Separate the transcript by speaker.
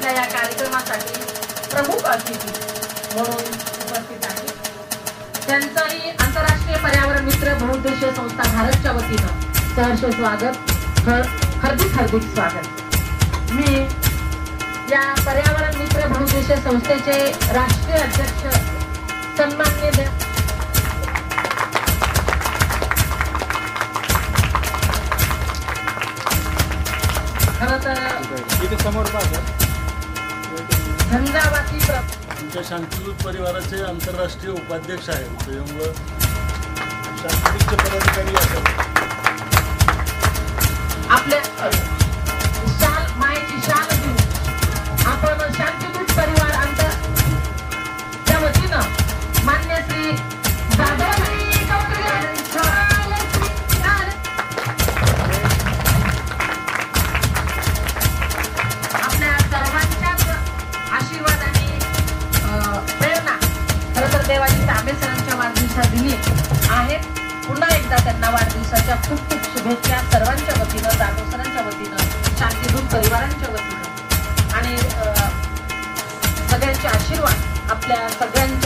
Speaker 1: आपल्या या कार्यक्रमासाठी प्रमुख अतिथी म्हणून उपस्थित आहेत. त्यांचंही आंतरराष्ट्रीय पर्यावरण मित्र बहुउद्देशीय संस्था भारतच्या वतीनं सहर्ष स्वागत, हार्दिक स्वागत. मी या पर्यावरण मित्र बहुउद्देशीय संस्थेचे राष्ट्रीय अध्यक्ष सन्माननीय झंझावाती
Speaker 2: आमच्या शांतिदूत परिवाराचे आंतरराष्ट्रीय उपाध्यक्ष आहेत. त्यामुळं शांतिदूतचे पदाधिकारी आहेत.
Speaker 1: आपल्या शाल मायेची शाल देऊन आपण शांतिदूत परिवार आंतरच्या वतीनं मान्य श्री जाधव आपल्या सर्वांच्याच आशीर्वाद आणि प्रेरणा खरं तर देवाची तांबे सरांच्या वाढदिवसात दिली आहेत. पुन्हा एकदा त्यांना वाढदिवसाच्या खूप खूप शुभेच्छा सर्वांच्या वतीनं, जाधव सरांच्या वतीनं, शांतिदूत परिवारांच्या वतीनं आणि सगळ्यांचे आशीर्वाद आपल्या सगळ्यांच्या